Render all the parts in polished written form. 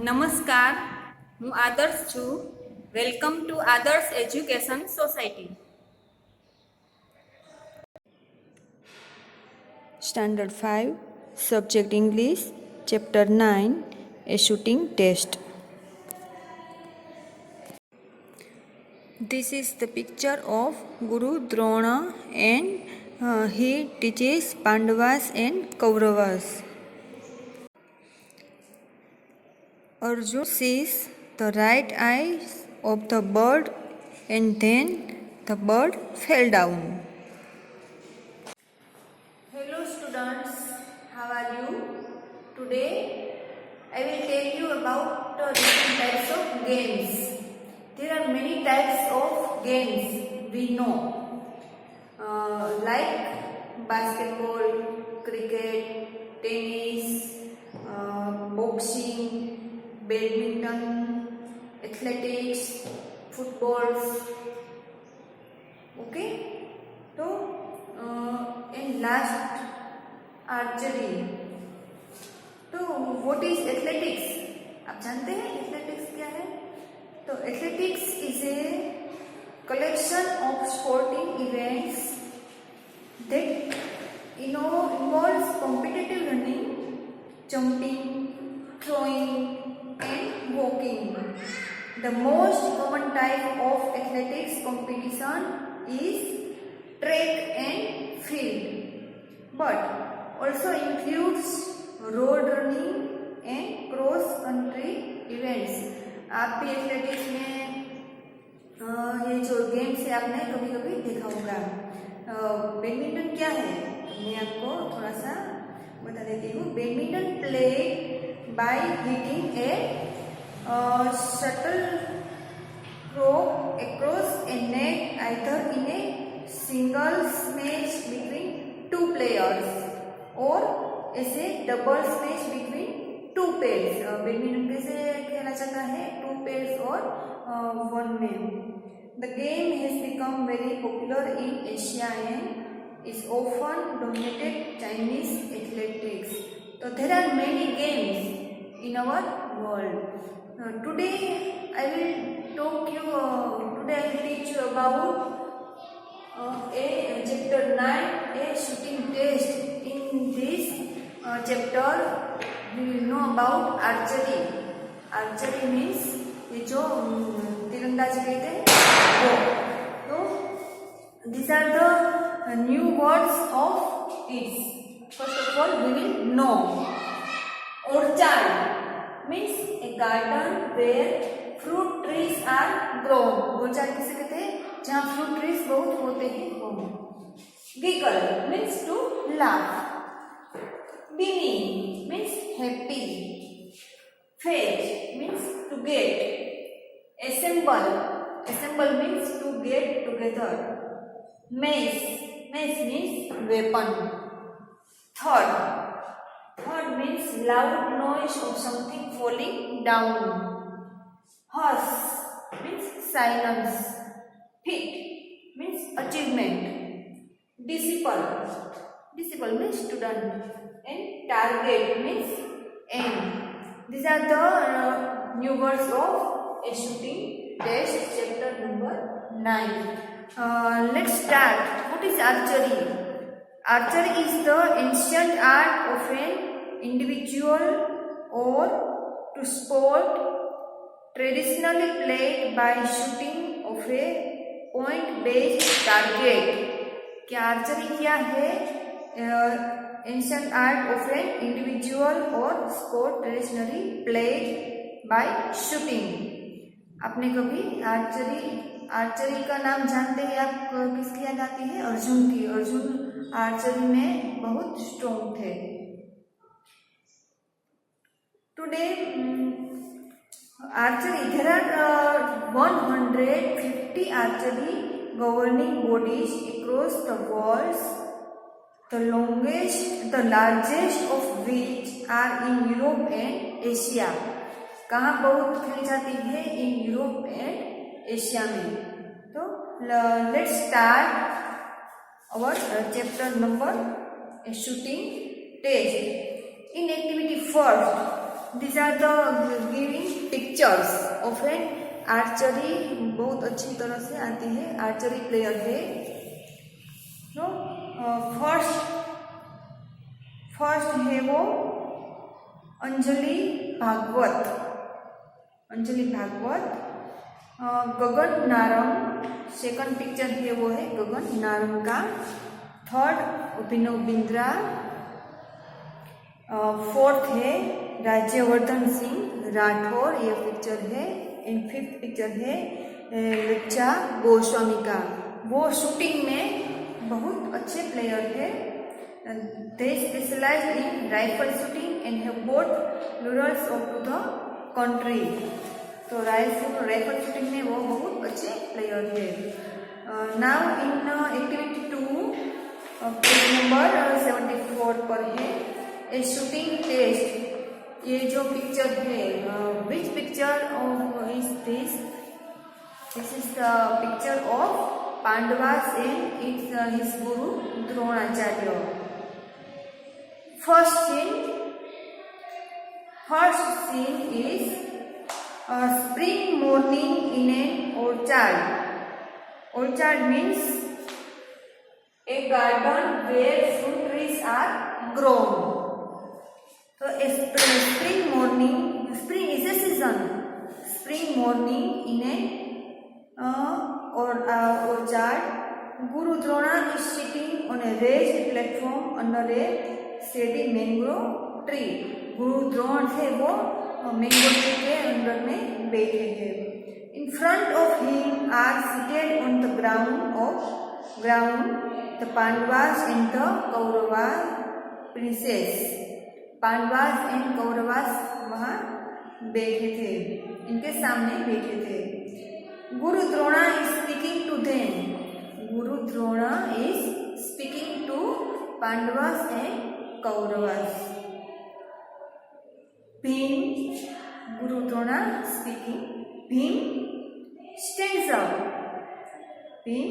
નમસ્કાર, હું આદર્શ છું. વેલકમ ટુ આદર્શ education society. Standard 5, Subject English, Chapter 9, A Shooting Test. This is the picture of Guru Drona and he teaches Pandavas and Kauravas. Arjun sees the right eye of the bird and then the bird fell down. Hello students, how are you? Today I will tell you about different types of games. There are many types of games we know, like basketball, cricket, tennis, boxing, badminton, athletics, footballs. Okay, so and last archery. तो what is athletics? आप जानते हैं athletics क्या है? तो athletics is a collection of sporting events that involves competitive running, jumping, throwing and walking. The most common type of athletics competition is track and field, but also includes road running and cross country events. आप भी athletics में ये जो games है आपने कभी कभी देखा होगा. बैडमिंटन क्या है मैं आपको थोड़ा सा बता देती हूँ. Badminton play by hitting a shuttlecock across a net either in a singles match between two players or as a doubles match between two pairs. Badminton कैसे खेला जाता है? टू पेयर्स और वन में. The game has become very popular in Asia and is often dominated Chinese athletics. So there are many games in our world. Today I will teach you about a chapter 9, a shooting test. In this chapter we will know about archery. Archery means ये जो तीरंदाजी कहते हैं वो. तो these are the new words of it. First of all we will know. Orchard means a garden where fruit trees are grown. orchard किसे कहते हैं? जहाँ fruit trees बहुत होते हैं वो. Giggle means to laugh. Beanie means happy. Fetch means to get. Assemble means to get together. Mace means weapon. Thud means loud noise of something falling down. Hush means silence. Hit means achievement. Disciple means student. And target means aim. These are the new words of a shooting test, chapter number 9. Let's start. What is archery? Archery is the ancient art of an individual or to sport traditionally played by shooting of a point-based target. क्या archery क्या है? Ancient art of an individual or sport traditionally played by shooting. आपने कभी archery का नाम जानते हैं? आप किसकी याद आती है? अर्जुन की. अर्जुन आर्चरी में बहुत स्ट्रॉन्ग थे. Today archery, there are 150 archery governing bodies across the world, the largest of which are in Europe and Asia. कहाँ बहुत खेली जाती है? इन यूरोप एंड एशिया में. तो let's start our chapter number shooting test. In activity first, These are the giving pictures of an archery. बहुत अच्छी तरह से आती है, आर्चरी प्लेयर है. नो फर्स्ट है वो अंजलि भागवत. गगन नारंग. सेकंड पिक्चर है वो है गगन नारंग का. थर्ड अभिनव बिंद्रा. फोर्थ है राज्यवर्धन सिंह राठौर, ये पिक्चर है. एंड फिफ्थ पिक्चर है लज्जा गोस्वामी का. वो शूटिंग में बहुत अच्छे प्लेयर है. They specialize in rifle shooting and have brought laurels to the country. तो राइफल शूटिंग में वो बहुत अच्छे प्लेयर है. Now in activity 2 page number 74 पर है ए शूटिंग टेस्ट. ये जो पिक्चर है, which picture of is this? This is the picture of Pandavas and it's his Guru Dronacharya. First scene is a spring morning in an orchard. Orchard means a garden where fruit trees are grown. So a spring morning, spring is a season. Spring morning in an orchard. Guru Drona is sitting on a raised platform under a shady mango tree. गुरु द्रोण थे वो mango tree के अंदर में बैठे थे. In front of him are seated on the ground the Pandavas and the Kauravas princes. Pandavas and Kauravas वहाँ बैठे थे, इनके सामने बैठे थे. Guru Drona is speaking to them. Guru Drona is speaking to Pandavas and Kauravas. Bhim, Guru Drona speaking. Bhim stands up. Bhim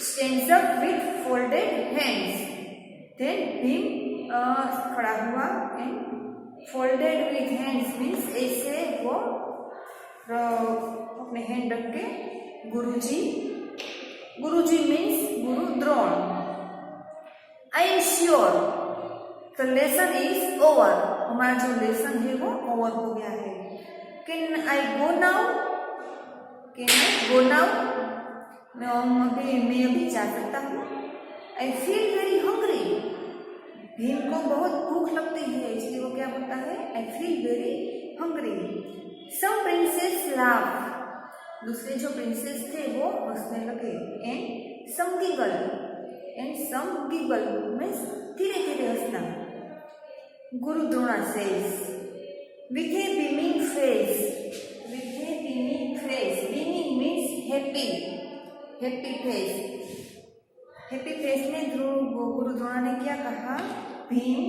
stands up with folded hands. Then Bhim खड़ा हुआ and folded with hands means ऐसे वो अपने हैंड रख के गुरुजी means Guru Drona. I am sure the lesson is over. हमारा जो lesson है वो ओवर हो गया है. Can I go now? मैं अभी जा सकता हूँ. I feel very hungry. Bhim को बहुत भूख लगती है, इसलिए वो क्या बोलता है? I feel very hungry. Some princess laugh. दूसरे जो प्रिंसेस थे वो हंसने लगे. And some giggle means धीरे धीरे हंसना. Guru Drona says, with a beaming face, beaming means happy face. Happy face में गुरु द्रोणा ने क्या कहा? Bhim,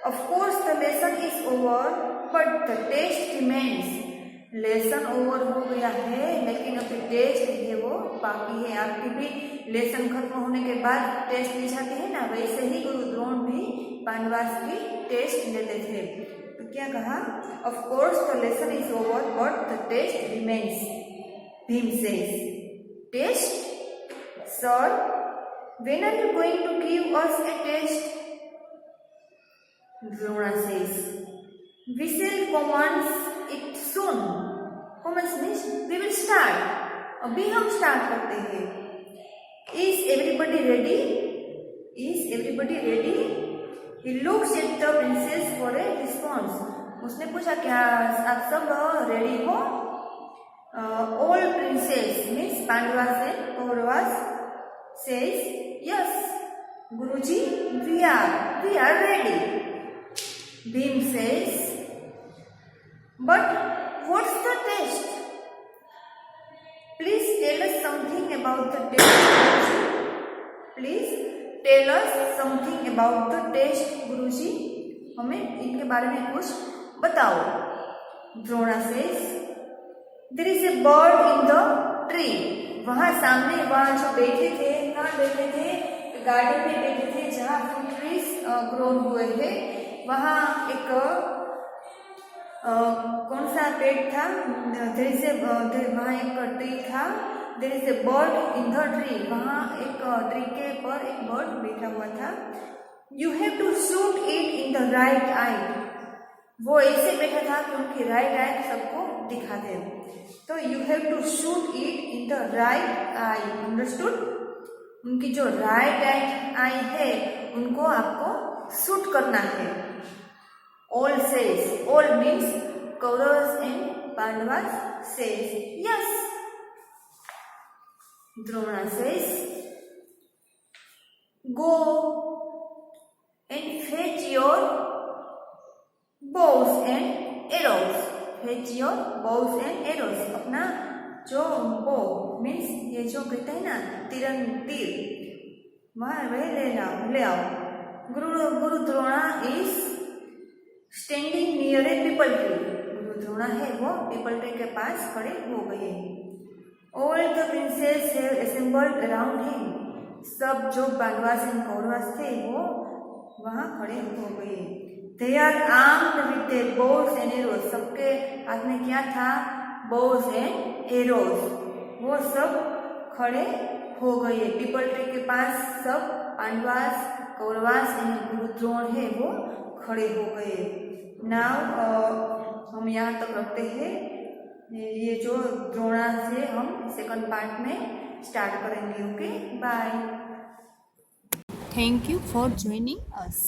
of course the lesson is over, but the test remains. Lesson over हो गया है, लेकिन अभी टेस्ट है वो बाकी है. आपकी भी लेसन खत्म होने के बाद टेस्ट ली जाती है ना, वैसे ही गुरु द्रोण भी पांडवास की टेस्ट लेते थे. तो क्या कहा? Of course the lesson is over but the test remains. Bhim says, test? Sir, when are you going to give us a test? Drona says, we shall commands it soon. Commands means we will start. अभी हम start करते हैं. Is everybody ready? He looks at the princess for a response. उसने पूछा क्या आप सब ready हो? All princess means Pandavas and Kauravas says yes. Guruji, we are ready. Bhim says, but what's the test? Please tell us something about the test. Please tell us something about the test, गुरुजी. हमें इनके बारे में कुछ बताओ. Drona says, there is a bird in the tree. वहाँ सामने वहाँ जो बैठे थे, कहाँ बैठे थे? गार्डन में बैठे थे जहाँ फ्रूट ट्रीज ग्रोन हुए थे. वहाँ एक कौन सा पेड़ था? वहाँ एक ट्री था। There is a bird in the tree, वहाँ एक ट्री के पर एक बर्ड बैठा हुआ था। You have to shoot it in the right eye, वो ऐसे बैठा था कि उनकी राइट आई सबको दिखा दे। तो you have to shoot it in the right eye, understood? उनकी जो राइट आई है उनको आपको शूट करना है। All says, all means Kauravas and Pandavas says yes. Drona says go and fetch your bows and arrows, fetch your bows and arrows, अपना जो बो मीन्स ये जो कहते हैं ना तीर वहाँ वह ले आओ। गुरु Drona is standing near A people tree, गुरु द्रोणा है वो पीपल ट्री के पास खड़े हो गए। All the princess have assembled around him, सब जो पांडवास एंड कौरवास थे वो वहाँ खड़े हो गए। They are armed with their bows and arrows, सबके हाथ में क्या था? bows and arrows, वो सब खड़े हो गए। पीपल ट्री के पास सब पांडवास कौरवास एंड गुरु द्रोण है वो खड़े हो गए। नाउ हम यहाँ तक रखते हैं, ये जो द्रोणा से हम सेकंड पार्ट में स्टार्ट करेंगे। Okay, bye. Thank you for joining us.